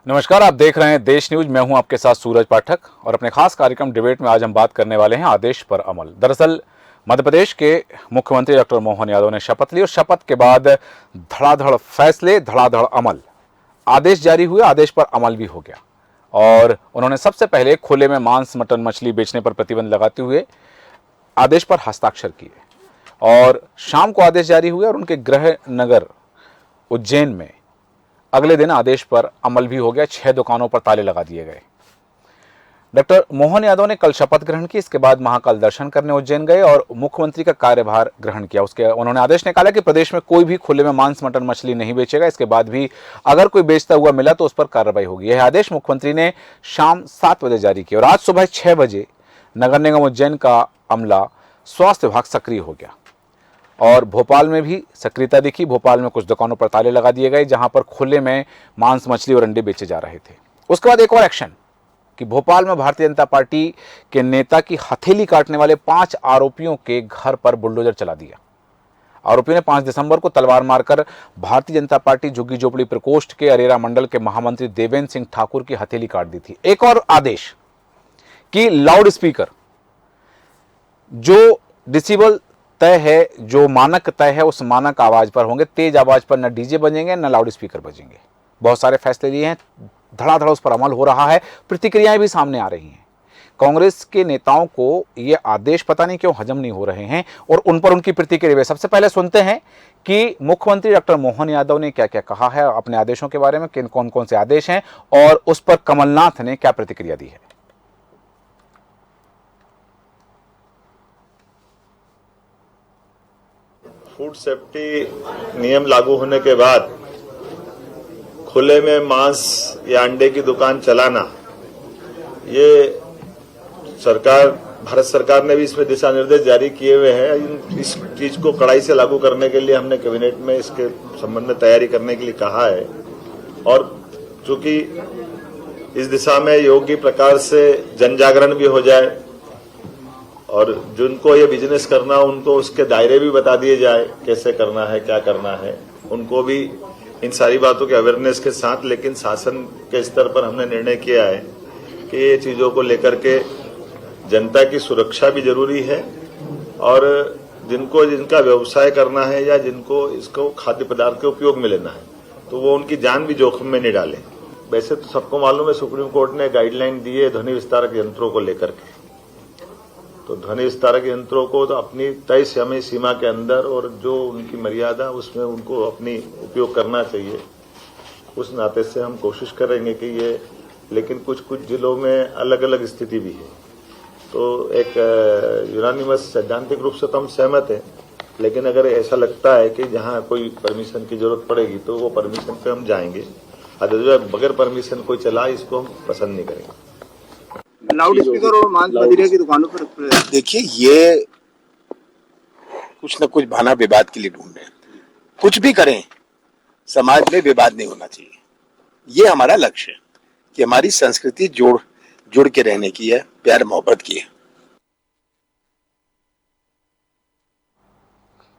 नमस्कार, आप देख रहे हैं देश न्यूज। मैं हूं आपके साथ सूरज पाठक और अपने खास कार्यक्रम डिबेट में आज हम बात करने वाले हैं आदेश पर अमल। दरअसल मध्य प्रदेश के मुख्यमंत्री डॉक्टर मोहन यादव ने शपथ ली और शपथ के बाद धड़ाधड़ फैसले, धड़ाधड़ अमल। आदेश जारी हुए, आदेश पर अमल भी हो गया और उन्होंने सबसे पहले खुले में मांस, मटन, मछली बेचने पर प्रतिबंध लगाते हुए आदेश पर हस्ताक्षर किए और शाम को आदेश जारी हुए और उनके गृह नगर उज्जैन में अगले दिन आदेश पर अमल भी हो गया। 6 दुकानों पर ताले लगा दिए गए। डॉक्टर मोहन यादव ने कल शपथ ग्रहण की, इसके बाद महाकाल दर्शन करने उज्जैन गए और मुख्यमंत्री का कार्यभार ग्रहण किया। उसके उन्होंने आदेश निकाला कि प्रदेश में कोई भी खुले में मांस, मटन, मछली नहीं बेचेगा। इसके बाद भी अगर कोई बेचता हुआ मिला तो उस पर कार्रवाई होगी। यह आदेश मुख्यमंत्री ने शाम 7 बजे जारी किया और आज सुबह 6 बजे नगर निगम उज्जैन का अमला, स्वास्थ्य विभाग सक्रिय हो गया और भोपाल में भी सक्रियता दिखी। भोपाल में कुछ दुकानों पर ताले लगा दिए गए जहां पर खुले में मांस, मछली और अंडे बेचे जा रहे थे। उसके बाद एक और एक्शन कि भोपाल में भारतीय जनता पार्टी के नेता की हथेली काटने वाले 5 आरोपियों के घर पर बुलडोजर चला दिया। आरोपियों ने 5 दिसंबर को तलवार मारकर भारतीय जनता पार्टी झुग्गी झोपड़ी प्रकोष्ठ के अरेरा मंडल के महामंत्री देवेंद्र सिंह ठाकुर की हथेली काट दी थी। एक और आदेश कि लाउड स्पीकर, जो डिसिबल तय है, जो मानक तय है, उस मानक आवाज पर होंगे। तेज आवाज पर न डीजे बजेंगे न लाउड स्पीकर बजेंगे। बहुत सारे फैसले लिए हैं, धड़ाधड़ उस पर अमल हो रहा है। प्रतिक्रियाएं भी सामने आ रही हैं। कांग्रेस के नेताओं को ये आदेश पता नहीं क्यों हजम नहीं हो रहे हैं और उन पर उनकी प्रतिक्रिया। सबसे पहले सुनते हैं कि मुख्यमंत्री डॉक्टर मोहन यादव ने क्या क्या कहा है अपने आदेशों के बारे में, किन कौन कौन से आदेश हैं और उस पर कमलनाथ ने क्या प्रतिक्रिया दी है। फूड सेफ्टी नियम लागू होने के बाद खुले में मांस या अंडे की दुकान चलाना, ये भारत सरकार ने भी इसमें दिशा निर्देश जारी किए हुए हैं। इस चीज को कड़ाई से लागू करने के लिए हमने कैबिनेट में इसके संबंध में तैयारी करने के लिए कहा है और चूंकि इस दिशा में योग्य प्रकार से जन जागरण भी हो जाए और जिनको ये बिजनेस करना उनको उसके दायरे भी बता दिए जाए, कैसे करना है, क्या करना है, उनको भी इन सारी बातों के अवेयरनेस के साथ। लेकिन शासन के स्तर पर हमने निर्णय किया है कि ये चीजों को लेकर के जनता की सुरक्षा भी जरूरी है और जिनका व्यवसाय करना है या जिनको इसको खाद्य पदार्थ के उपयोग में लेना है तो वो उनकी जान भी जोखिम में नहीं डालें। वैसे तो सबको मालूम है, सुप्रीम कोर्ट ने गाइडलाइन दी है ध्वनि विस्तारक यंत्रों को लेकर के। तो ध्वनि विस्तारक यंत्रों को तो अपनी तय समय सीमा के अंदर और जो उनकी मर्यादा उसमें उनको अपनी उपयोग करना चाहिए। उस नाते से हम कोशिश करेंगे कि ये, लेकिन कुछ कुछ जिलों में अलग अलग स्थिति भी है। तो एक यूनानिमस सैद्धांतिक रूप से तो हम सहमत हैं, लेकिन अगर ऐसा लगता है कि जहाँ कोई परमिशन की जरूरत पड़ेगी तो वो परमिशन पे हम जाएंगे। अदरवाइज बगैर परमिशन कोई चला, इसको हम पसंद नहीं करेंगे। लाउड स्पीकर और मांस मदिरा की दुकानों पर देखिए, ये कुछ न कुछ बहाना विवाद के लिए ढूंढ रहे हैं। कुछ भी करें, समाज में विवाद नहीं होना चाहिए। ये हमारा लक्ष्य है कि हमारी संस्कृति जुड़ के रहने की है, प्यार मोहब्बत की है।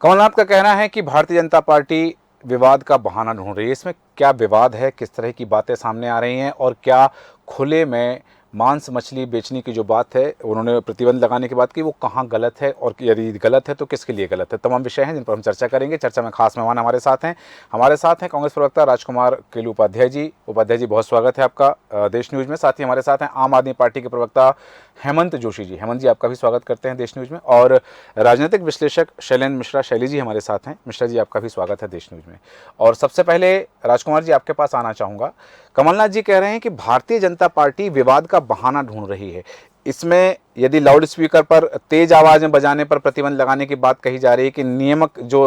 कमलनाथ का कहना है कि भारतीय जनता पार्टी विवाद का बहाना ढूंढ रही है। इसमें क्या विवाद है, किस तरह की बातें सामने आ रही हैं और क्या खुले में मांस, मछली बेचने की जो बात है, उन्होंने प्रतिबंध लगाने की बात की, वो कहाँ गलत है और यदि गलत है तो किसके लिए गलत है। तमाम विषय हैं जिन पर हम चर्चा करेंगे। चर्चा में खास मेहमान हमारे साथ हैं कांग्रेस प्रवक्ता राजकुमार केलू उपाध्याय जी। उपाध्याय जी, बहुत स्वागत है आपका देश न्यूज में। साथ ही हमारे साथ हैं आम आदमी पार्टी के प्रवक्ता हेमंत जोशी जी। हेमंत जी, आपका भी स्वागत करते हैं देश न्यूज में। और राजनीतिक विश्लेषक शैलेंद्र मिश्रा, शैली जी हमारे साथ हैं। मिश्रा जी, आपका भी स्वागत है देश न्यूज में। और सबसे पहले राजकुमार जी, आपके पास आना चाहूँगा। कमलनाथ जी कह रहे हैं कि भारतीय जनता पार्टी विवाद का बहाना ढूंढ रही है। इसमें यदि लाउड स्पीकर पर तेज आवाज में बजाने पर प्रतिबंध लगाने की बात कही जा रही है कि नियमक जो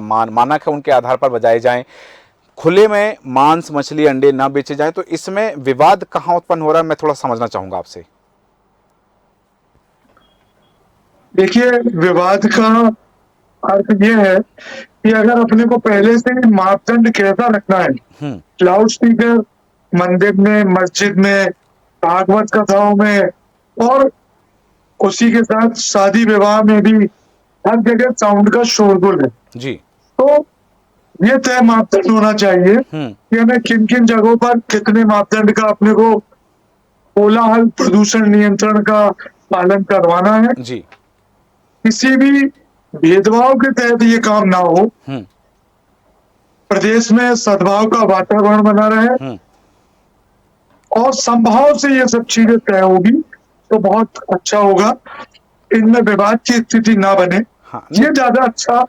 मानक है उनके आधार पर बजाए जाएं, खुले में मांस, मछली, अंडे ना बेचे जाएं, तो इसमें विवाद कहाँ उत्पन्न हो रहा है, मैं थोड़ा समझना चाहूंगा आपसे। देखिए, विवाद का अर्थ ये है कि अगर अपने को पहले से मापदंड कैसा रखना है, लाउड स्पीकर मंदिर में, मस्जिद में, भागवत कथाओं में और उसी के साथ शादी विवाह में भी हर जगह साउंड का शोरगुल है जी। तो ये तय मापदंड होना चाहिए कि हमें किन किन जगहों पर कितने मापदंड का अपने को कोलाहल प्रदूषण नियंत्रण का पालन करवाना है। जी। किसी भी भेदभाव के तहत ये काम ना हो, प्रदेश में सद्भाव का वातावरण बना रहे और संभाव से ये सब चीजें तय होगी तो बहुत अच्छा होगा। इनमें विवाद की स्थिति ना बने, हाँ, ये ज्यादा अच्छा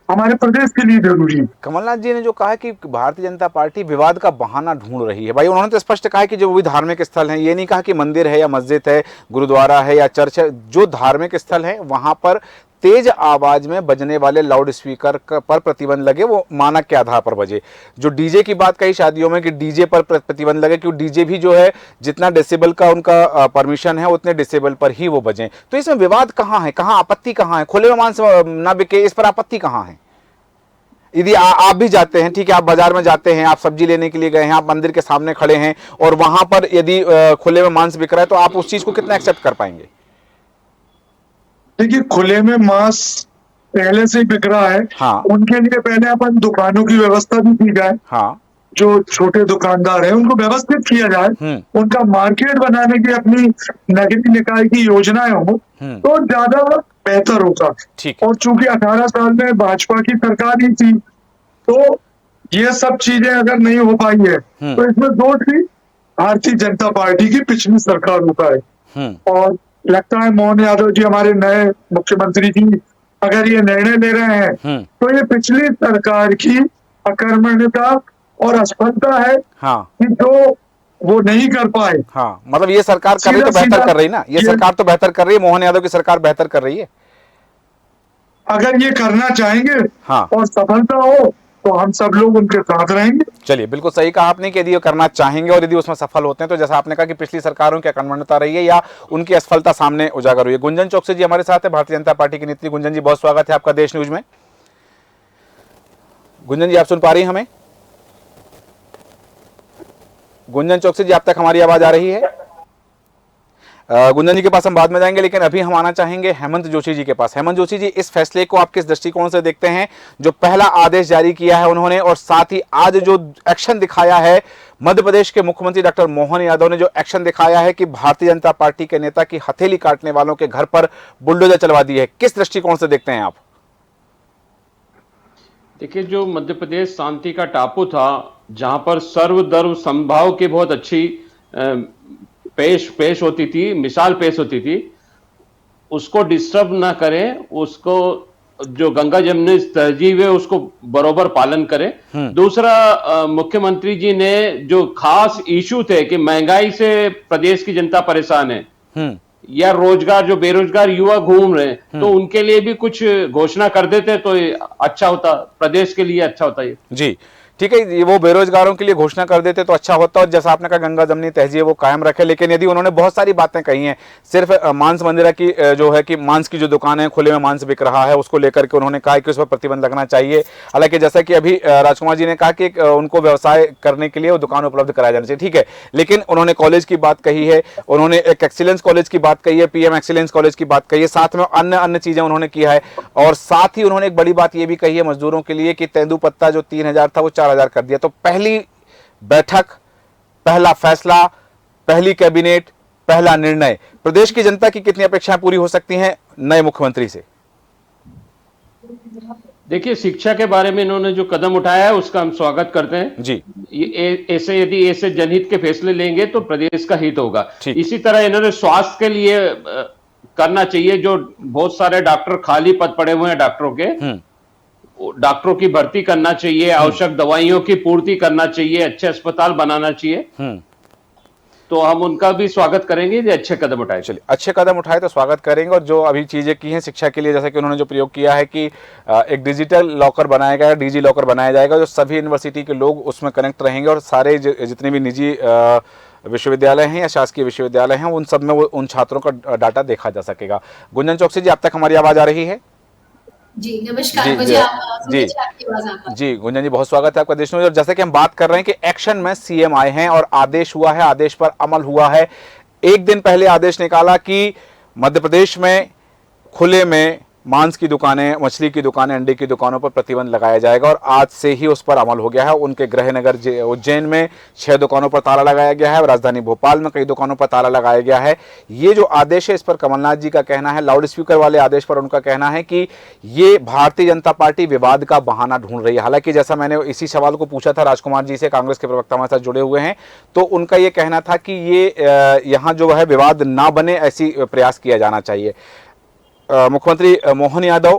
हमारे प्रदेश के लिए जरूरी है। कमलनाथ जी ने जो कहा कि भारतीय जनता पार्टी विवाद का बहाना ढूंढ रही है, भाई उन्होंने तो स्पष्ट कहा कि जो भी धार्मिक स्थल हैं, ये नहीं कहा कि मंदिर है या मस्जिद है, गुरुद्वारा है या चर्च है, जो धार्मिक स्थल है वहां पर तेज आवाज में बजने वाले लाउड स्पीकर पर प्रतिबंध लगे, वो मानक के आधार पर बजे। जो डीजे की बात कही शादियों में कि डीजे पर प्रतिबंध लगे, क्योंकि डीजे भी जो है जितना डेसिबल का उनका परमिशन है उतने डेसिबल पर ही वो बजें। तो इसमें विवाद कहाँ है, कहाँ आपत्ति कहाँ है? खुले में मांस ना बिके, इस पर आपत्ति कहाँ है? यदि आप भी जाते हैं, ठीक है, आप बाजार में जाते हैं, आप सब्जी लेने के लिए गए हैं, आप मंदिर के सामने खड़े हैं और वहां पर यदि खुले में मांस बिक रहा है तो आप उस चीज को कितना एक्सेप्ट कर पाएंगे? देखिए, खुले में मांस पहले से ही बिक रहा है। हाँ। उनके लिए पहले अपन दुकानों की व्यवस्था भी की जाए। हाँ। जो छोटे दुकानदार हैं उनको व्यवस्थित किया जाए, उनका मार्केट बनाने की अपनी नगरीय निकाय की योजनाएं हो तो ज्यादा बेहतर होगा। ठीक। और चूंकि 18 साल में भाजपा की सरकार ही थी तो ये सब चीजें अगर नहीं हो पाई है तो इसमें दोष भी भारतीय जनता पार्टी की पिछली सरकारों का है। और लगता है मोहन यादव जी हमारे नए मुख्यमंत्री जी अगर ये निर्णय ले रहे हैं तो ये पिछली सरकार की अकर्मण्यता और असफलता है। हाँ। कि जो वो नहीं कर पाए। हाँ, मतलब ये सरकार कर रही तो बेहतर कर रही ना, ये सरकार तो बेहतर कर रही है, मोहन यादव की सरकार बेहतर कर रही है। अगर ये करना चाहेंगे हाँ। और सफलता हो तो हम सब लोग उनके साथ रहेंगे। चलिए, बिल्कुल सही कहा आपने कि यदि वो करना चाहेंगे और यदि उसमें सफल होते हैं तो जैसा आपने कहा कि पिछली सरकारों की अकर्मण्यता रही है या उनकी असफलता सामने उजागर हुई है। गुंजन चौकसी जी हमारे साथ है, भारतीय जनता पार्टी की नेत्री। गुंजन जी, बहुत स्वागत है आपका देश न्यूज में। गुंजन जी, आप सुन पा रही हैं हमें? गुंजन चौकसी जी, आप तक हमारी आवाज आ रही है? गुंजन जी के पास हम बाद में जाएंगे, लेकिन अभी हम आना चाहेंगे हेमंत जोशी जी के पास। हेमंत जोशी जी, इस फैसले को आप किस दृष्टिकोण से देखते हैं? जो पहला आदेश जारी किया है उन्होंने और साथ ही आज जो एक्शन दिखाया है मध्य प्रदेश के मुख्यमंत्री डॉक्टर मोहन यादव ने, जो एक्शन दिखाया है कि भारतीय जनता पार्टी के नेता की हथेली काटने वालों के घर पर बुलडोजर चलवा दी है, किस दृष्टिकोण से देखते हैं आप? देखिए, जो मध्य प्रदेश शांति का टापू था, जहां पर सर्वधर्म समभाव की बहुत अच्छी पेश होती थी, मिसाल पेश होती थी, उसको डिस्टर्ब ना करें, उसको जो गंगा जमुनी तहजीब है उसको बरोबर पालन करें। दूसरा, मुख्यमंत्री जी ने जो खास इशू थे कि महंगाई से प्रदेश की जनता परेशान है या रोजगार, जो बेरोजगार युवा घूम रहे हैं, तो उनके लिए भी कुछ घोषणा कर देते तो अच्छा होता, प्रदेश के लिए अच्छा होता। ये जी ठीक है, वो बेरोजगारों के लिए घोषणा कर देते तो अच्छा होता, और जैसा आपने कहा गंगा जमनी तहजीब वो कायम रखे। लेकिन यदि उन्होंने बहुत सारी बातें कही हैं, सिर्फ मांस मंदिरा की जो है कि मांस की जो दुकान है खुले में मांस बिक रहा है उसको लेकर के उन्होंने कहा कि उस पर प्रतिबंध लगना चाहिए। हालांकि जैसा कि अभी राजकुमार जी ने कहा कि उनको व्यवसाय करने के लिए वो दुकान उपलब्ध कराया जाना चाहिए, ठीक है, लेकिन उन्होंने कॉलेज की बात कही है, उन्होंने एक एक्सीलेंस कॉलेज की बात कही है, पीएम एक्सीलेंस कॉलेज की बात कही है, साथ में अन्य चीजें उन्होंने किया है। और साथ ही उन्होंने एक बड़ी बात यह भी कही है मजदूरों के लिए कि तेंदुपत्ता जो 3000 था वो 4000 कर दिया। तो पहली बैठक, पहला फैसला, पहली कैबिनेट, पहला निर्णय, प्रदेश की जनता की कितनी अपेक्षाएं पूरी हो सकती हैं नए मुख्यमंत्री से? देखिए, शिक्षा के बारे में इन्होंने जो कदम उठाया है उसका हम स्वागत करते हैं जी। ऐसे यदि ऐसे जनहित के फैसले लेंगे तो प्रदेश का हित होगा। इसी तरह इन्होंने स्वास्थ्य के लिए करना चाहिए, जो बहुत सारे डॉक्टर खाली पद पड़े हुए हैं डॉक्टरों के, डॉक्टरों की भर्ती करना चाहिए, आवश्यक दवाइयों की पूर्ति करना चाहिए, अच्छे अस्पताल बनाना चाहिए। तो हम उनका भी स्वागत करेंगे जो अच्छे कदम उठाए। चलिए, अच्छे कदम उठाए तो स्वागत करेंगे। और जो अभी चीजें की हैं शिक्षा के लिए, जैसे कि उन्होंने जो प्रयोग किया है कि एक डिजिटल लॉकर बनाया गया, डीजी लॉकर बनाया जाएगा, जो सभी यूनिवर्सिटी के लोग उसमें कनेक्ट रहेंगे और सारे जितने भी निजी विश्वविद्यालय हैं या शासकीय विश्वविद्यालय हैं उन सब में वो उन छात्रों का डाटा देखा जा सकेगा। गुंजन चौकसी जी, आप तक हमारी आवाज आ रही है? जी नमस्कार, मुझे जी आपकी आवाज आ रही। जी गुंजन जी, बहुत स्वागत है आपका देश में। और जैसे कि हम बात कर रहे हैं कि एक्शन में सीएम आए हैं और आदेश हुआ है, आदेश पर अमल हुआ है। एक दिन पहले आदेश निकाला कि मध्य प्रदेश में खुले में मांस की दुकानें, मछली की दुकानें, अंडे की दुकानों पर प्रतिबंध लगाया जाएगा और आज से ही उस पर अमल हो गया है। उनके गृह नगर उज्जैन में 6 दुकानों पर ताला लगाया गया है, राजधानी भोपाल में कई दुकानों पर ताला लगाया गया है। ये जो आदेश है इस पर कमलनाथ जी का कहना है, लाउड स्पीकर वाले आदेश पर उनका कहना है कि ये भारतीय जनता पार्टी विवाद का बहाना ढूंढ रही है। हालांकि जैसा मैंने इसी सवाल को पूछा था राजकुमार जी से, कांग्रेस के प्रवक्ता हमारे साथ जुड़े हुए हैं, तो उनका ये कहना था कि ये यहाँ जो है विवाद ना बने ऐसी प्रयास किया जाना चाहिए। मुख्यमंत्री मोहन यादव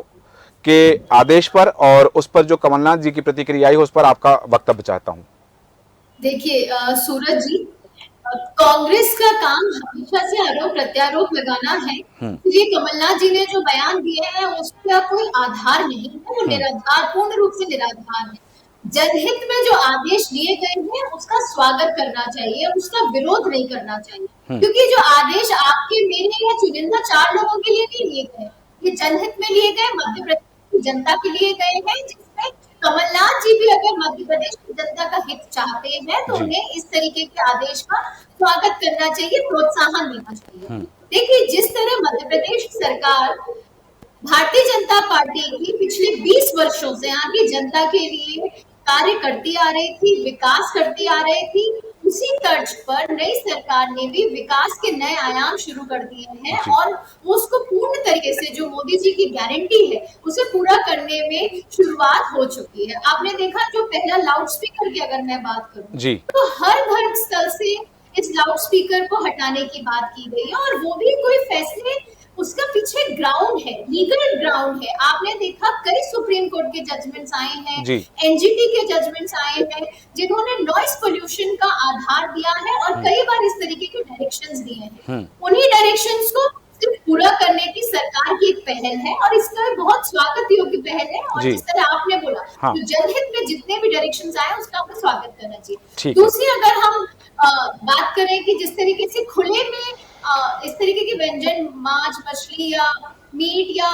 के आदेश पर और उस पर जो कमलनाथ जी की प्रतिक्रिया आई है उस पर आपका वक्तव्य चाहता हूं। देखिए सूरज जी, कांग्रेस का काम हमेशा से आरोप प्रत्यारोप लगाना है। ये कमलनाथ जी ने जो बयान दिए हैं उसका कोई आधार नहीं है, वो निराधार, पूर्ण रूप से निराधार है। जनहित में जो आदेश दिए गए हैं उसका स्वागत करना चाहिए, उसका विरोध नहीं करना चाहिए, क्योंकि जो आदेश आपके मेरे या चुनिंदा 4 लोगों के लिए नहीं लिए गए, ये जनहित में लिए गए, मध्य प्रदेश की जनता के लिए गए हैं, जिसमें कमलनाथ जी भी अगर मध्य प्रदेश की जनता का हित चाहते हैं तो उन्हें इस तरीके के आदेश का स्वागत करना चाहिए, प्रोत्साहन देना चाहिए। देखिए, जिस तरह मध्य प्रदेश सरकार भारतीय जनता पार्टी की पिछले 20 वर्षों से यहाँ की जनता के लिए कार्य करती आ रही थी, विकास करती आ रही थी, उसी तर्ज पर नई सरकार ने भी विकास के नए आयाम शुरू कर दिए हैं और उसको पूर्ण तरीके से जो मोदी जी की गारंटी है उसे पूरा करने में शुरुआत हो चुकी है। आपने देखा जो पहला लाउड स्पीकर की अगर मैं बात करूं तो हर धर्म स्थल से इस लाउड स्पीकर को हटाने की बात की गई है और वो भी कोई फैसले, उसका पीछे ग्राउंड है, लीगल ग्राउंड है। आपने देखा कई सुप्रीम कोर्ट के जजमेंट्स आए हैं, एनजीटी के जजमेंट्स आए हैं, जिन्होंने नॉइस पोल्यूशन का आधार दिया है और कई बार इस तरीके के डायरेक्शंस दिए हैं। उन्हीं डायरेक्शंस को सिर्फ पूरा करने की सरकार की एक पहल है और इसका बहुत स्वागत योग्य पहल है। और जिस तरह आपने बोला तो जनहित में जितने भी डायरेक्शंस आए उसका हमें स्वागत करना चाहिए। दूसरी अगर हम बात करें कि जिस तरीके से खुले में इस तरीके के व्यंजन, मांस, मछली या मीट या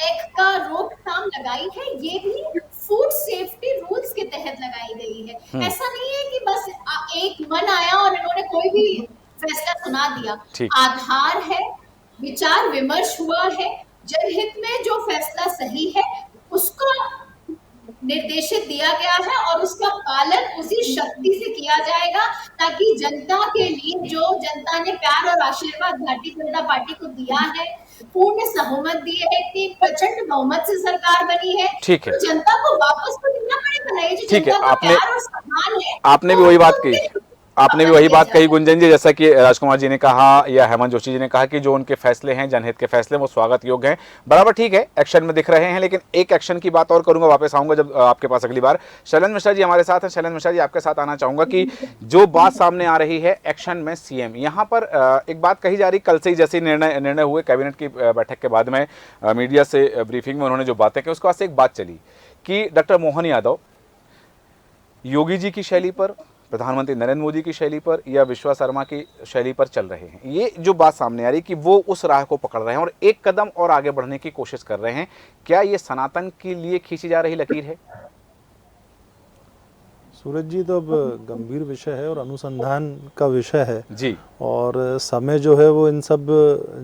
एग का रोकथाम लगाई है, ये भी फूड सेफ्टी रूल्स के तहत लगाई गई है। ऐसा नहीं है कि बस एक मन आया और इन्होंने कोई भी फैसला सुना दिया। आधार है, विचार विमर्श हुआ है, जनहित में जो फैसला सही है उसको निर्देशित दिया गया है और उसका पालन उसी शक्ति से किया जाएगा ताकि जनता के लिए जो जनता ने प्यार और आशीर्वाद भारतीय जनता पार्टी को दिया है, पूर्ण बहुमत दिए है, इतनी प्रचंड बहुमत से सरकार बनी है, ठीक है, तो जनता को वापस तो देना पड़ेगा ना। ठीक है, आपने भी वही बात कही, आपने भी वही बात कही गुंजन जी, जैसा कि राजकुमार जी ने कहा या हेमंत जोशी जी ने कहा कि जो उनके फैसले हैं, जनहित के फैसले, वो स्वागत योग्य हैं, बराबर ठीक है, एक्शन में दिख रहे हैं। लेकिन एक एक्शन की बात और करूंगा, वापस आऊंगा जब आपके पास अगली बार। शैलेंद्र मिश्रा जी हमारे साथ हैं। शैलेंद्र मिश्रा जी, आपके साथ आना चाहूंगा कि जो बात सामने आ रही है एक्शन में सीएम, यहाँ पर एक बात कही जा रही, कल से ही जैसे निर्णय हुए कैबिनेट की बैठक के बाद में मीडिया से ब्रीफिंग में उन्होंने जो बातें की, उसके बाद से एक बात चली कि डॉक्टर मोहन यादव योगी जी की शैली पर, प्रधानमंत्री नरेंद्र मोदी की शैली पर या विश्वा शर्मा की शैली पर चल रहे हैं। ये जो बात सामने आ रही कि वो उस राह को पकड़ रहे हैं और एक कदम और आगे बढ़ने की कोशिश कर रहे हैं। क्या ये सनातन के लिए खींची जा रही लकीर है? सूरज जी, तो अब गंभीर विषय है और अनुसंधान का विषय है जी, और समय जो है वो इन सब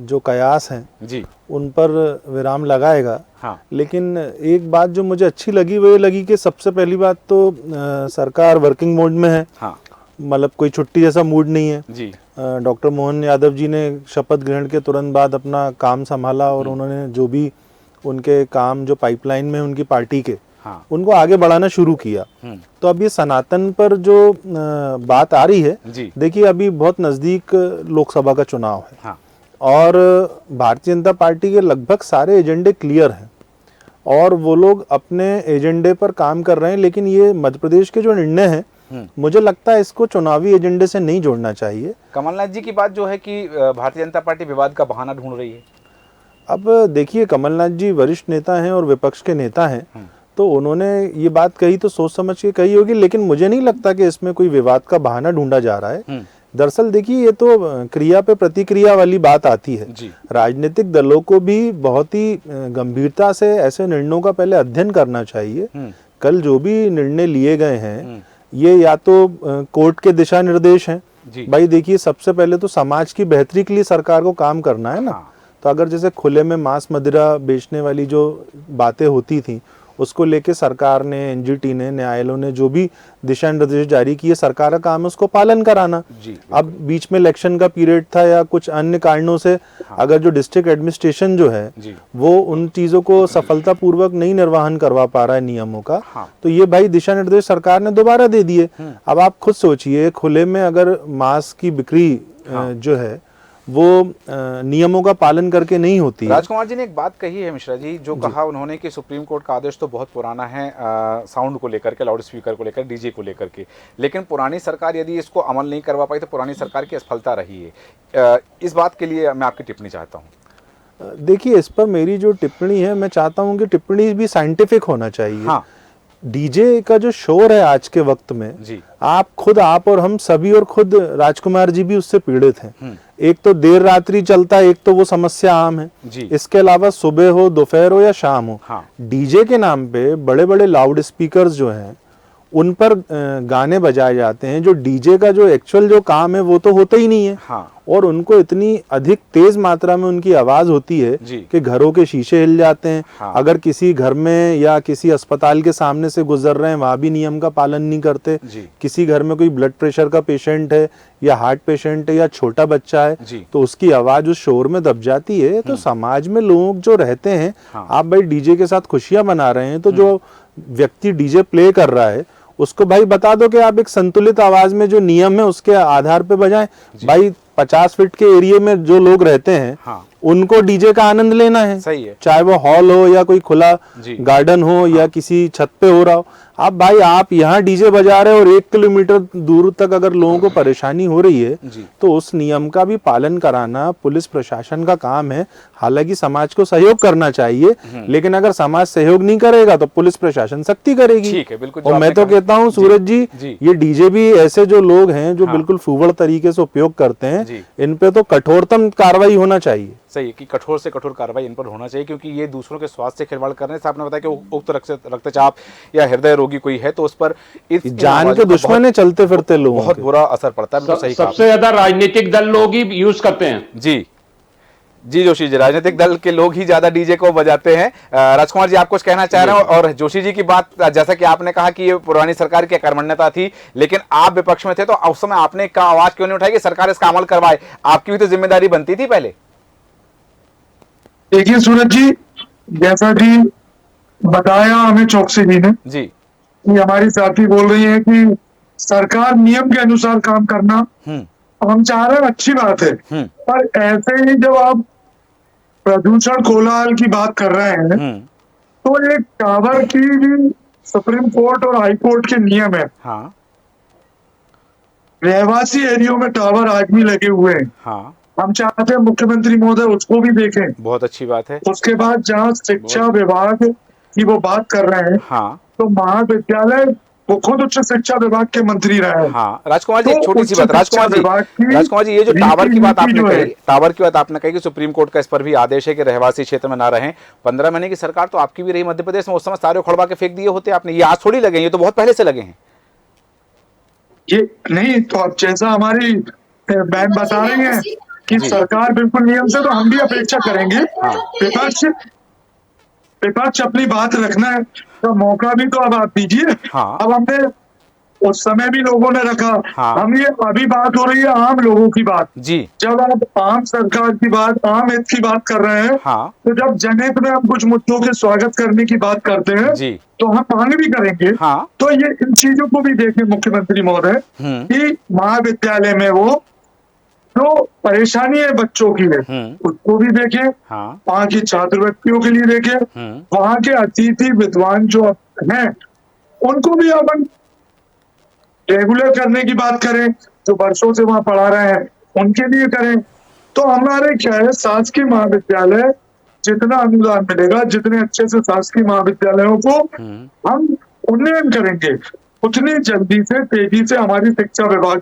जो कयास हैं जी उन पर विराम लगाएगा। हाँ। लेकिन एक बात जो मुझे अच्छी लगी वो ये लगी कि सबसे पहली बात तो सरकार वर्किंग मोड में है। हाँ। मतलब कोई छुट्टी जैसा मूड नहीं है जी। डॉक्टर मोहन यादव जी ने शपथ ग्रहण के तुरंत बाद अपना काम संभाला और उन्होंने जो भी उनके काम जो पाइपलाइन में उनकी पार्टी के, हाँ, उनको आगे बढ़ाना शुरू किया। तो अब ये सनातन पर जो बात आ रही है, देखिए अभी बहुत नजदीक लोकसभा का चुनाव है। हाँ। और भारतीय जनता पार्टी के लगभग सारे एजेंडे क्लियर हैं और वो लोग अपने एजेंडे पर काम कर रहे हैं। लेकिन ये मध्य प्रदेश के जो निर्णय हैं, मुझे लगता है इसको चुनावी एजेंडे से नहीं जोड़ना चाहिए। कमलनाथ जी की बात जो है कि भारतीय जनता पार्टी विवाद का बहाना ढूंढ रही है। अब देखिए, कमलनाथ जी वरिष्ठ नेता हैं और विपक्ष के नेता हैं, तो उन्होंने ये बात कही तो सोच समझ के कही होगी, लेकिन मुझे नहीं लगता कि इसमें कोई विवाद का बहाना ढूंढा जा रहा है। दरअसल देखिए, ये तो क्रिया पे प्रतिक्रिया वाली बात आती है। राजनीतिक दलों को भी बहुत ही गंभीरता से ऐसे निर्णयों का पहले अध्ययन करना चाहिए। कल जो भी निर्णय लिए गए हैं, ये या तो कोर्ट के दिशा निर्देश हैं। भाई देखिए, सबसे पहले तो समाज की बेहतरी के लिए सरकार को काम करना है ना, तो अगर जैसे खुले में मांस मदिरा बेचने वाली जो बातें होती थी उसको लेके सरकार ने, एनजीटी ने, न्यायालयों ने जो भी दिशा निर्देश जारी किए, सरकार का काम है उसको पालन कराना। अब बीच में इलेक्शन का पीरियड था या कुछ अन्य कारणों से अगर जो डिस्ट्रिक्ट एडमिनिस्ट्रेशन जो है वो उन चीजों को सफलतापूर्वक नहीं निर्वहन करवा पा रहा है नियमों का, तो ये भाई दिशा निर्देश सरकार ने दोबारा दे दिए। अब आप खुद सोचिए, खुले में अगर मांस की बिक्री जो है वो नियमों का पालन करके नहीं होती। राजकुमार जी ने एक बात कही है मिश्रा जी, जो कहा उन्होंने कि सुप्रीम कोर्ट का आदेश तो बहुत पुराना है साउंड को लेकर के, लाउड स्पीकर को लेकर, डीजे को लेकर के, लेकिन पुरानी सरकार यदि इसको अमल नहीं करवा पाई तो पुरानी सरकार की असफलता रही है। इस बात के लिए मैं आपकी टिप्पणी चाहता हूँ। देखिए, इस पर मेरी जो टिप्पणी है, मैं चाहता हूँ कि टिप्पणी भी साइंटिफिक होना चाहिए। डीजे का जो शोर है आज के वक्त में जी, आप और हम सभी और खुद राजकुमार जी भी उससे पीड़ित हैं। एक तो देर रात्रि चलता है, एक तो वो समस्या आम है जी। इसके अलावा सुबह हो, दोपहर हो या शाम हो, डीजे के नाम पे बड़े बड़े लाउड स्पीकर्स जो हैं उन पर गाने बजाए जाते हैं। जो डीजे का जो एक्चुअल जो काम है वो तो होता ही नहीं है और उनको इतनी अधिक तेज मात्रा में उनकी आवाज होती है कि घरों के शीशे हिल जाते हैं। अगर किसी घर में या किसी अस्पताल के सामने से गुजर रहे हैं, वहां भी नियम का पालन नहीं करते। किसी घर में कोई ब्लड प्रेशर का पेशेंट है या हार्ट पेशेंट है या छोटा बच्चा है तो उसकी आवाज उस शोर में दब जाती है। तो समाज में लोग जो रहते हैं, आप भाई डीजे के साथ खुशियां मना रहे हैं, तो जो व्यक्ति डीजे प्ले कर रहा है उसको भाई बता दो कि आप एक संतुलित आवाज में जो नियम है उसके आधार पे बजाएं। भाई 50 फीट के एरिया में जो लोग रहते हैं उनको डीजे का आनंद लेना है, सही है, चाहे वो हॉल हो या कोई खुला गार्डन हो या किसी छत पे हो रहा हो। अब भाई आप यहाँ डीजे बजा रहे हो और 1 किलोमीटर दूर तक अगर लोगों को परेशानी हो रही है तो उस नियम का भी पालन कराना पुलिस प्रशासन का काम है। हालांकि समाज को सहयोग करना चाहिए, लेकिन अगर समाज सहयोग नहीं करेगा तो पुलिस प्रशासन सख्ती करेगी। ठीक है, बिल्कुल। और मैं तो कहता हूँ सूरज जी, ये डीजे भी ऐसे जो लोग हैं जो बिल्कुल फूवड़ तरीके से उपयोग करते हैं, इन पे तो कठोरतम कार्रवाई होना चाहिए। सही है कि कठोर से कठोर कार्रवाई इन पर होना चाहिए, क्योंकि ये दूसरों के स्वास्थ्य से खिलवाड़ करने से, आपने बताया कि उक्त रक्तचाप या हृदय रोगी कोई है तो उस पर जान के दुश्मन चलते फिरते लोग बहुत बुरा असर पड़ता है। सही, सबसे ज्यादा राजनीतिक दल लोग ही यूज करते हैं। जी जोशी जी, राजनीतिक दल के लोग ही ज्यादा डीजे को बजाते हैं। राजकुमार जी, आप कुछ कहना चाह रहे हो? और जोशी जी की बात, जैसा कि आपने कहा कि ये पुरानी सरकार की कर्मण्यता थी, लेकिन आप विपक्ष में थे तो उस समय आपने का आवाज क्यों नहीं उठाई कि सरकार इसका अमल करवाए? आपकी भी तो जिम्मेदारी बनती थी पहले। देखिए सूरज जी, जैसा कि बताया हमें चौकसी जी ने जी कि हमारी साथी बोल रही है कि सरकार नियम के अनुसार काम करना हम चाह रहे हैं, अच्छी बात है, पर ऐसे ही जब आप प्रदूषण कोलाहल की बात कर रहे हैं तो एक टावर की भी सुप्रीम कोर्ट और हाई कोर्ट के नियम है। रहवासी एरियो में टावर आज भी लगे हुए हैं। हम चाहते हैं मुख्यमंत्री महोदय उसको भी देखें। बहुत अच्छी बात है। उसके बाद जहाँ शिक्षा विभाग की वो बात कर रहे हैं तो महाविद्यालय, वो खुद उच्च शिक्षा विभाग के मंत्री रहे हैं। राजकुमार जी, एक छोटी सी बात, राजकुमार जी, ये जो टावर की बात आपने कही, टावर की बात आपने कही कि सुप्रीम कोर्ट का इस पर भी आदेश है कि रहवासी क्षेत्र में ना रहें। 15 महीने की सरकार तो आपकी भी रही मध्य प्रदेश में, उस समय सारे उखड़वा के फेंक दिए होते आपने। ये आज थोड़ी लगे, ये तो बहुत पहले से लगे हैं। ये नहीं तो अब जैसा हमारी बहन बता रही है कि सरकार बिल्कुल नियम से, तो हम भी अपेक्षा करेंगे विपक्ष अपनी बात रखना है तो मौका भी तो अब आप दीजिए। अब हमने उस समय भी लोगों ने रखा। हम ये अभी बात हो रही है आम लोगों की बात जी। जब आप आम सरकार की बात, आम हित की बात कर रहे हैं तो जब जनहित में हम कुछ मुद्दों के स्वागत करने की बात करते हैं जी, तो हम मांग भी करेंगे। तो ये इन चीजों को भी देखें मुख्यमंत्री महोदय कि महाविद्यालय में वो जो परेशानी है बच्चों की है उसको भी देखें, वहाँ की छात्रवृत्तियों के लिए देखें, वहाँ के अतिथि विद्वान जो हैं उनको भी अपन रेगुलर करने की बात करें, जो वर्षों से वहाँ पढ़ा रहे हैं उनके लिए करें। तो हमारे क्या है, शासकीय महाविद्यालय जितना अनुदान मिलेगा, जितने अच्छे से शासकीय महाविद्यालयों को हम उन्नयन करेंगे, उतनी जल्दी से तेजी से हमारी शिक्षा विभाग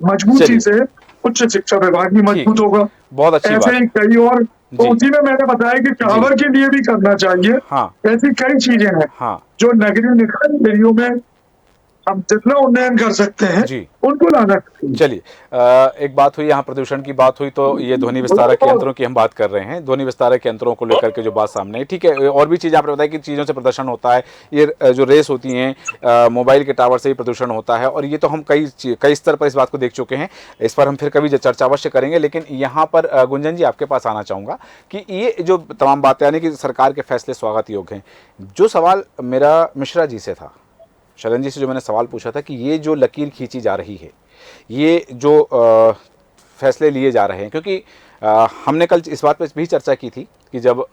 मजबूती से उच्च शिक्षा विभाग भी मजबूत होगा। बहुत अच्छी ऐसे ही कई और, तो उसी में मैंने बताया कि टावर के लिए भी करना चाहिए। ऐसी कई चीजें हैं जो नगरीय निकाय एरियो में हम जितना उन्नयन कर सकते हैं जी उनको लाना चाहिए। चलिए, एक बात हुई, यहाँ प्रदूषण की बात हुई, तो ये ध्वनि विस्तारक यंत्रों की हम बात कर रहे हैं। ध्वनि विस्तारक यंत्रों को लेकर के जो बात सामने है, ठीक है, और भी चीज़ आपने बताया कि चीज़ों से प्रदर्शन होता है, ये जो रेस होती हैं मोबाइल के टावर से भी प्रदूषण होता है, और ये तो हम कई स्तर पर इस बात को देख चुके हैं। इस पर हम फिर कभी चर्चा अवश्य करेंगे। लेकिन यहाँ पर गुंजन जी, आपके पास आना चाहूँगा कि ये जो तमाम बातें, यानी कि सरकार के फैसले स्वागत योग्य हैं। जो सवाल मेरा मिश्रा जी से था, शरण जी से जो मैंने सवाल पूछा था कि ये जो लकीर खींची जा रही है, ये जो फैसले लिए जा रहे हैं, क्योंकि हमने कल इस बात पर भी चर्चा की थी कि जब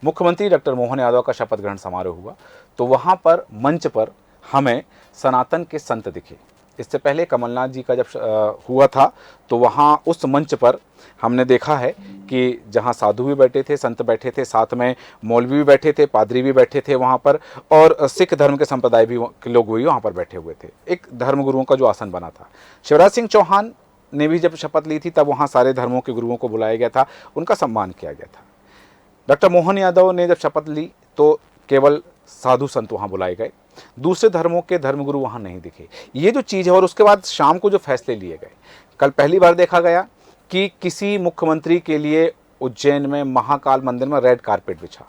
मुख्यमंत्री डॉक्टर मोहन यादव का शपथ ग्रहण समारोह हुआ तो वहाँ पर मंच पर हमें सनातन के संत दिखे। इससे पहले कमलनाथ जी का जब हुआ था तो वहाँ उस मंच पर हमने देखा है कि जहाँ साधु भी बैठे थे, संत बैठे थे, साथ में मौलवी भी बैठे थे, पादरी भी बैठे थे वहाँ पर, और सिख धर्म के संप्रदाय भी के लोग भी वहाँ पर बैठे हुए थे। एक धर्मगुरुओं का जो आसन बना था। शिवराज सिंह चौहान ने भी जब शपथ ली थी तब वहाँ सारे धर्मों के गुरुओं को बुलाया गया था, उनका सम्मान किया गया था। डॉक्टर मोहन यादव ने जब शपथ ली तो केवल साधु संत वहाँ बुलाए गए, दूसरे धर्मों के धर्मगुरु वहाँ नहीं दिखे। ये जो चीज़ है, और उसके बाद शाम को जो फैसले लिए गए, कल पहली बार देखा गया कि किसी मुख्यमंत्री के लिए उज्जैन में महाकाल मंदिर में रेड कारपेट बिछा,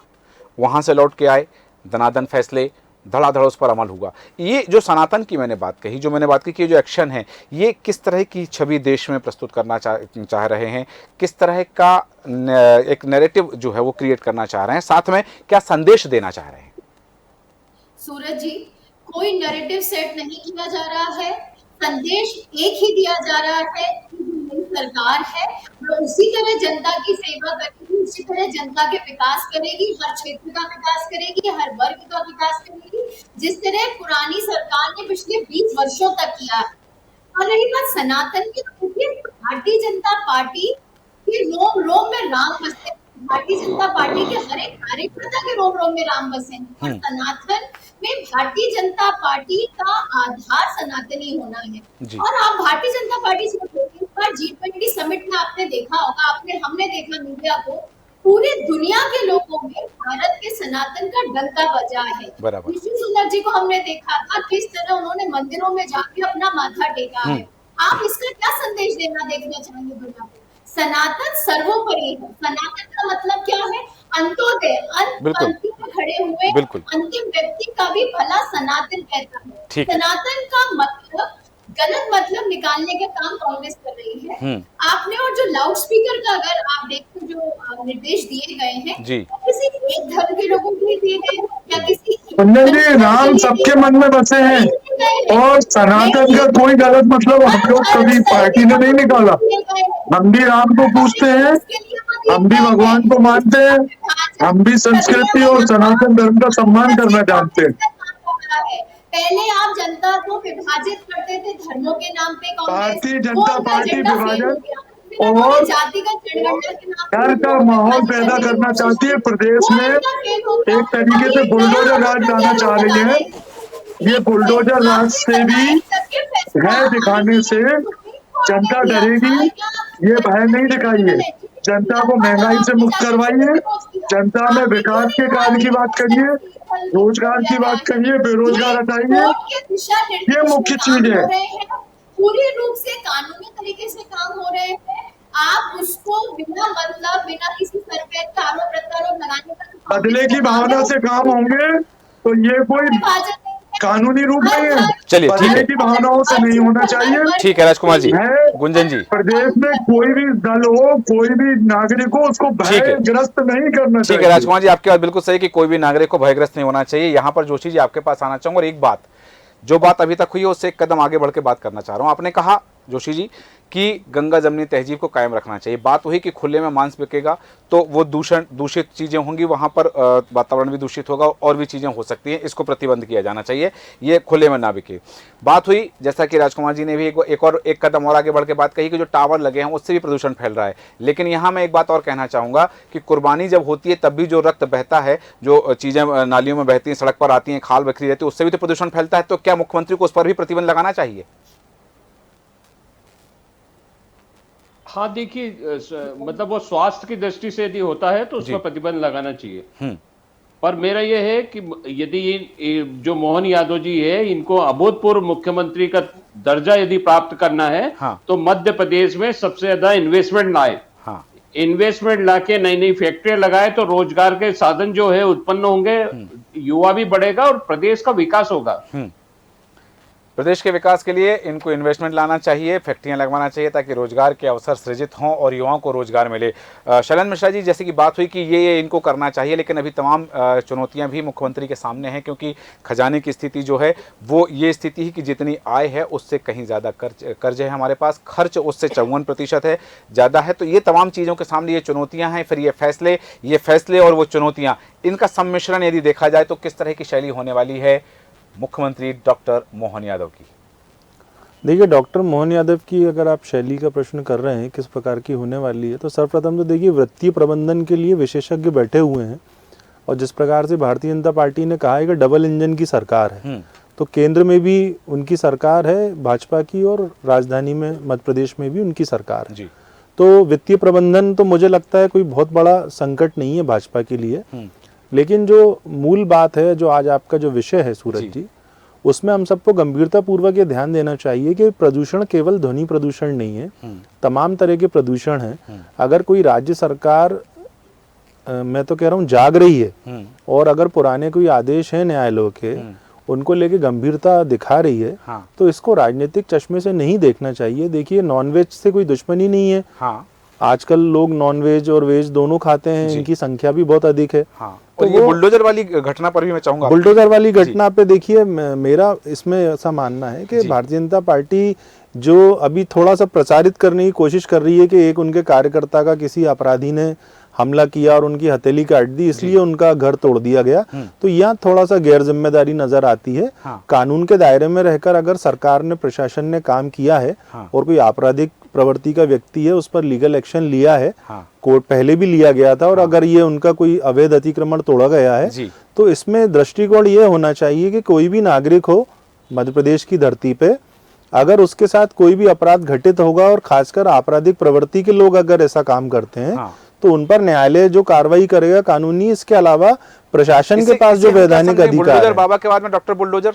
वहाँ से लौट के आए, दनादन फैसले, धड़ाधड़ उस पर अमल हुआ। ये जो सनातन की मैंने बात कही, जो मैंने बात की कि जो एक्शन है, ये किस तरह की छवि देश में प्रस्तुत करना चाह रहे हैं, किस तरह का एक नैरेटिव जो है वो क्रिएट करना चाह रहे हैं, साथ में क्या संदेश देना चाह रहे हैं? सूरज जी, कोई नैरेटिव सेट नहीं किया जा रहा है, संदेश एक ही दिया जा रहा है कि नई सरकार है वो उसी तरह जनता की सेवा करेगी, उसी तरह जनता के विकास करेगी, हर क्षेत्र का विकास करेगी, हर वर्ग का विकास करेगी, जिस तरह पुरानी सरकार ने पिछले 20 वर्षों तक किया है। और रही बात सनातन की, तो भारतीय जनता पार्टी के रोम रोम में राम बसे, भारतीय जनता पार्टी के हर एक कार्यकर्ता के रोम रोम में राम बसे हैं। और सनातन में भारतीय जनता पार्टी का आधार सनातनी होना है। और आप भारतीय जनता पार्टी से G20 समिट में आपने देखा होगा, हमने देखा मीडिया को, पूरी दुनिया के लोगों में भारत के सनातन का डंका बजा है। विष्णु सुंदर जी को हमने देखा था किस तरह उन्होंने मंदिरों में जाके अपना माथा टेका है। आप इसका क्या संदेश देखना चाहेंगे दुनिया को? सनातन सर्वोपरि है। सनातन का मतलब क्या है? अंत्योदय, अंतिम में खड़े हुए अंतिम व्यक्ति का भी भला सनातन कहता है। सनातन का मतलब, गलत मतलब निकालने का काम कांग्रेस कर रही है। आपने, और जो लाउड स्पीकर का अगर आप देखो जो निर्देश दिए गए हैं, किसी एक धर्म के लोगों को दिए गए या किसी राम सबके मन में बसे हैं, और सनातन का कोई गलत मतलब हम लोग कभी पार्टी ने नहीं निकाला। हम भी राम को पूछते हैं, हम भी भगवान को मानते हैं, हम भी संस्कृति और सनातन धर्म का सम्मान करना जानते हैं। पहले आप जनता को विभाजित करते थे धर्मों के नाम पे, भारतीय जनता पार्टी विभाजन और डर का माहौल पैदा करना चाहती है प्रदेश में। एक तरीके से बुलडोजर राज लाना चाह रही है। ये बुलडोजर राज से भी भय दिखाने से जनता डरेगी। ये भय नहीं दिखाइए, जनता को महंगाई से मुक्त करवाइए, जनता में विकास के कार्य की बात करिए, रोजगार की बात करिए, बेरोजगार हटाइए, ये मुख्य चीज है। पूरी रूप से कानूनी तरीके से काम हो रहे हैं। आप उसको बिना मतलब, बिना किसी सरकार का आरोप प्रत्यारोप लगाने का, बदले की भावना से काम होंगे तो ये कोई कानूनी रूप नहीं है। चलिए, ठीक है, की भावनाओं से नहीं होना चाहिए। ठीक है राजकुमार जी, गुंजन जी, प्रदेश में कोई भी दल हो, कोई भी नागरिक हो, उसको भयग्रस्त नहीं करना चाहिए। ठीक है राजकुमार जी, आपकी बात बिल्कुल सही कि कोई भी नागरिक को भयग्रस्त नहीं होना चाहिए। यहाँ पर जोशी जी आपके पास आना चाहूंगा, और एक बात, जो बात अभी तक हुई है उससे एक कदम आगे बढ़ के बात करना चाह रहा हूँ। आपने कहा जोशी जी कि गंगा जमनी तहजीब को कायम रखना चाहिए। बात वही कि खुले में मांस बिकेगा तो वो दूषित चीज़ें होंगी, वहाँ पर वातावरण भी दूषित होगा और भी चीज़ें हो सकती हैं, इसको प्रतिबंध किया जाना चाहिए, ये खुले में ना बिके। बात हुई, जैसा कि राजकुमार जी ने भी एक कदम और आगे बढ़ के बात कही कि जो टावर लगे हैं उससे भी प्रदूषण फैल रहा है। लेकिन यहाँ मैं एक बात और कहना चाहूँगा कि कुर्बानी जब होती है तब भी जो रक्त बहता है, जो चीज़ें नालियों में बहती हैं, सड़क पर आती हैं, खाल बिखरी रहती है, उससे भी तो प्रदूषण फैलता है। तो क्या मुख्यमंत्री को उस पर भी प्रतिबंध लगाना चाहिए? हाँ देखिए, मतलब वो स्वास्थ्य की दृष्टि से यदि होता है तो उस पर प्रतिबंध लगाना चाहिए। पर मेरा यह है कि यदि ये जो मोहन यादव जी है, इनको अभूतपूर्व मुख्यमंत्री का दर्जा यदि प्राप्त करना है, तो मध्य प्रदेश में सबसे ज्यादा इन्वेस्टमेंट लाए। इन्वेस्टमेंट लाके नई नई फैक्ट्रियां लगाए तो रोजगार के साधन जो है उत्पन्न होंगे, युवा भी बढ़ेगा और प्रदेश का विकास होगा। प्रदेश के विकास के लिए इनको इन्वेस्टमेंट लाना चाहिए, फैक्ट्रियां लगवाना चाहिए ताकि रोजगार के अवसर सृजित हों और युवाओं को रोजगार मिले। शैलेंद्र मिश्रा जी, जैसे कि बात हुई कि ये इनको करना चाहिए, लेकिन अभी तमाम चुनौतियां भी मुख्यमंत्री के सामने हैं, क्योंकि खजाने की स्थिति जो है वो ये स्थिति है कि जितनी आय है उससे कहीं ज़्यादा कर्ज है हमारे पास, खर्च उससे 54% है ज़्यादा है। तो ये तमाम चीज़ों के सामने ये चुनौतियाँ हैं। फिर ये फैसले और वो चुनौतियाँ, इनका सम्मिश्रण यदि देखा जाए तो किस तरह की शैली होने वाली है मुख्यमंत्री डॉक्टर मोहन यादव की? देखिए, डॉक्टर मोहन यादव की अगर आप शैली का प्रश्न कर रहे हैं किस प्रकार की होने वाली है, तो सर्वप्रथम तो देखिए वित्तीय प्रबंधन के लिए विशेषज्ञ बैठे हुए हैं, और जिस प्रकार से भारतीय जनता पार्टी ने कहा है कि डबल इंजन की सरकार है, तो केंद्र में भी उनकी सरकार है भाजपा की और राजधानी में मध्य प्रदेश में भी उनकी सरकार है। तो वित्तीय प्रबंधन तो मुझे लगता है कोई बहुत बड़ा संकट नहीं है भाजपा के लिए। लेकिन जो मूल बात है, जो आज आपका जो विषय है सूरज जी, उसमें हम सबको गंभीरता पूर्वक ये ध्यान देना चाहिए कि प्रदूषण केवल ध्वनि प्रदूषण नहीं है, तमाम तरह के प्रदूषण हैं। अगर कोई राज्य सरकार, मैं तो कह रहा हूँ, जाग रही है और अगर पुराने कोई आदेश हैं न्यायालयों के, उनको लेके गंभीरता दिखा रही है, तो इसको राजनीतिक चश्मे से नहीं देखना चाहिए। देखिए, नॉनवेज से कोई दुश्मनी नहीं है। आजकल लोग नॉनवेज और वेज दोनों खाते हैं, इनकी संख्या भी बहुत अधिक है। तो ये बुलडोजर वाली घटना पर भी मैं चाहूंगा, बुलडोजर वाली घटना पे देखिए, मेरा इसमें ऐसा मानना है कि भारतीय जनता पार्टी जो अभी थोड़ा सा प्रचारित करने की कोशिश कर रही है कि एक उनके कार्यकर्ता का किसी अपराधी ने हमला किया और उनकी हथेली काट दी, इसलिए उनका घर तोड़ दिया गया, तो यहाँ थोड़ा सा गैर जिम्मेदारी नजर आती है। कानून के दायरे में रहकर अगर सरकार ने, प्रशासन ने काम किया है और कोई आपराधिक प्रवृत्ति का व्यक्ति है, उस पर लीगल एक्शन लिया है, कोर्ट पहले भी लिया गया था, और अगर ये उनका कोई अवैध अतिक्रमण तोड़ा गया है, तो इसमें दृष्टिकोण ये होना चाहिए कि कोई भी नागरिक हो मध्य प्रदेश की धरती पे, अगर उसके साथ कोई भी अपराध घटित होगा और खासकर आपराधिक प्रवृत्ति के लोग अगर ऐसा काम करते हैं, तो उन पर न्यायालय जो कार्रवाई करेगा कानूनी, इसके अलावा प्रशासन के पास जो वैधानिक अधिकार है। बाबा के बाद में डॉक्टर बुलडोजर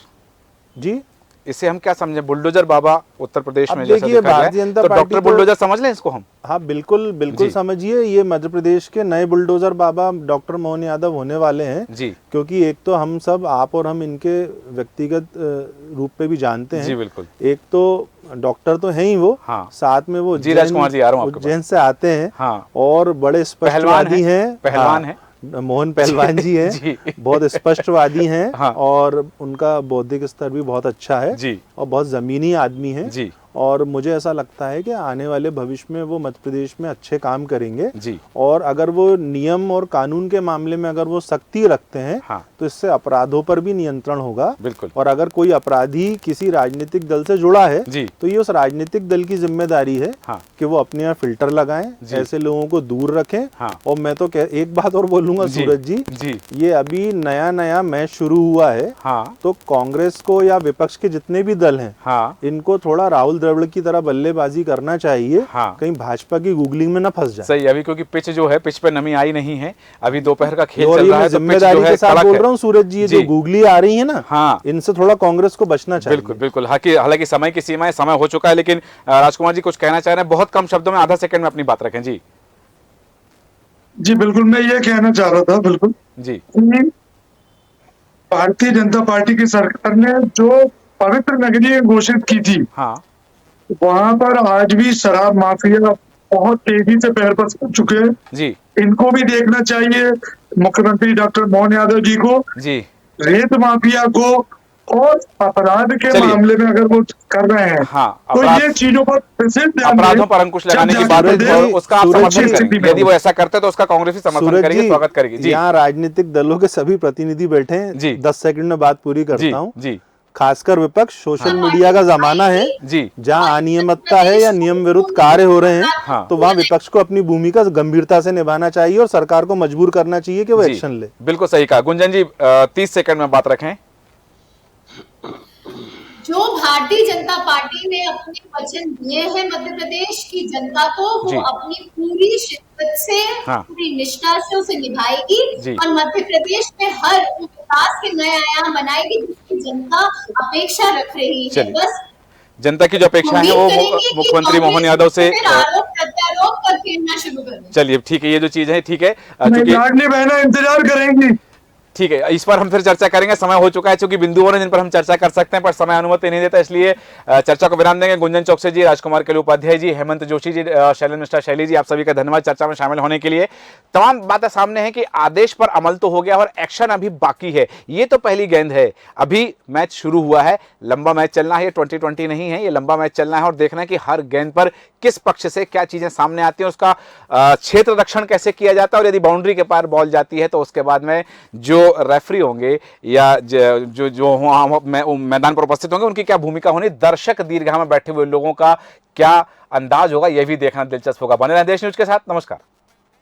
जी, इसे हम क्या समझे? बुलडोजर बाबा उत्तर प्रदेश में देखिए, Bharatiya Janata party, doctor bulldozer समझ लें इसको हम? हाँ, बिल्कुल समझिए, ये मध्य प्रदेश के नए बुलडोजर बाबा डॉक्टर मोहन यादव होने वाले हैं जी। क्योंकि एक तो हम सब, आप और हम, इनके व्यक्तिगत रूप पे भी जानते हैं जी। बिल्कुल, एक तो डॉक्टर तो है ही वो, साथ में वो उज्जैन से आते हैं और बड़े स्पष्टवादी हैं, पहलवान है, मोहन पहलवान जी हैं, बहुत स्पष्टवादी हैं, और उनका बौद्धिक स्तर भी बहुत अच्छा है जी, और बहुत जमीनी आदमी हैं जी। और मुझे ऐसा लगता है कि आने वाले भविष्य में वो मध्य प्रदेश में अच्छे काम करेंगे जी। और अगर वो नियम और कानून के मामले में अगर वो सख्ती रखते हैं, तो इससे अपराधों पर भी नियंत्रण होगा। बिल्कुल, और अगर कोई अपराधी किसी राजनीतिक दल से जुड़ा है जी, तो ये उस राजनीतिक दल की जिम्मेदारी है कि वो अपने यहाँ फिल्टर लगाएं, ऐसे लोगों को दूर रखें। और मैं तो एक बात और बोलूंगा सूरज जी, ये अभी नया मैच शुरू हुआ है, तो कांग्रेस को या विपक्ष के जितने भी दल हैं, इनको थोड़ा राहुल द्रविड़ की तरह बल्लेबाजी करना चाहिए, कहीं भाजपा की गूगलिंग में न फंस जाए। सही, अभी क्योंकि पिच जो है, पिच पे नमी आई नहीं है, अभी दोपहर का खेल चल रहा है, जिम्मेदारी के साथ बोल रहा हूँ सूरज जी, जो गूगली आ रही है ना, इनसे थोड़ा कांग्रेस को बचना चाहिए। बिल्कुल, हालांकि समय की सीमा है, समय हो चुका है, लेकिन राजकुमार जी कुछ कहना चाह रहे हैं, बहुत कम शब्दों में, आधा सेकंड में अपनी बात रखें जी। जी बिल्कुल, मैं ये कहना चाह रहा था बिल्कुल जी, भारतीय जनता पार्टी की सरकार ने जो पवित्र नगरी घोषित की थी, वहां पर आज भी शराब माफिया बहुत तेजी से पैर पसार चुके हैं जी। इनको भी देखना चाहिए, मुख्यमंत्री डॉक्टर मोहन यादव जी को जी, रेत माफिया को, और अपराध के मामले में अगर वो कर रहे हैं, तो ये चीजों पर अपराधों पर अंकुश लगाने की बात है, उसका आप समर्थन करेंगे? यदि वो ऐसा करते तो उसका कांग्रेस भी समर्थन करेगी, स्वागत करेगी जी। यहाँ राजनीतिक दलों के सभी प्रतिनिधि बैठे हैं, 10 सेकंड में बात पूरी करता हूँ जी। खासकर विपक्ष, सोशल मीडिया का जमाना है जी, जहाँ अनियमितता है या नियम विरुद्ध कार्य हो रहे हैं, तो वहाँ विपक्ष को अपनी भूमिका गंभीरता से निभाना चाहिए और सरकार को मजबूर करना चाहिए कि वो एक्शन ले। बिल्कुल सही कहा। गुंजन जी, 30 सेकंड में बात रखें। जो जो भारतीय जनता पार्टी ने अपने वचन दिए हैं मध्य प्रदेश की जनता को, वो अपनी पूरी शिद्दत से, पूरी निष्ठा से उसे निभाएगी और मध्य प्रदेश में हर विकास के नए आयाम बनाएगी जिसकी जनता अपेक्षा रख रही है। बस जनता की जो अपेक्षा है वो मुख्यमंत्री मोहन यादव से आरोप प्रत्यारोप कर खेलना शुरू करें। चलिए ठीक है, ये जो चीज है ठीक है, लाडली बहना इंतजार करेंगी। ठीक है, इस पर हम फिर चर्चा करेंगे। समय हो चुका है, चूंकि बिंदुओं ने जिन पर हम चर्चा कर सकते हैं पर समय अनुमति नहीं देता, इसलिए चर्चा को विराम देंगे। गुंजन चौकसी जी, राजकुमार केलू उपाध्याय जी, हेमंत जोशी जी, शैलेंद्र मिश्रा शैली जी, आप सभी का धन्यवाद चर्चा में शामिल होने के लिए। तमाम बातें सामने हैं कि आदेश पर अमल तो हो गया और एक्शन अभी बाकी है। ये तो पहली गेंद है, अभी मैच शुरू हुआ है, लंबा मैच चलना है, ये 2020 नहीं है, ये लंबा मैच चलना है और देखना है कि हर गेंद पर किस पक्ष से क्या चीजें सामने आती हैं, उसका क्षेत्र रक्षण कैसे किया जाता है और यदि बाउंड्री के पार बॉल जाती है तो उसके बाद में जो रेफरी होंगे या जो मैदान पर उपस्थित होंगे उनकी क्या भूमिका होनी, दर्शक दीर्घा में बैठे हुए लोगों का क्या अंदाज होगा, यह भी देखना दिलचस्प होगा। बने रहें देश न्यूज के साथ। नमस्कार।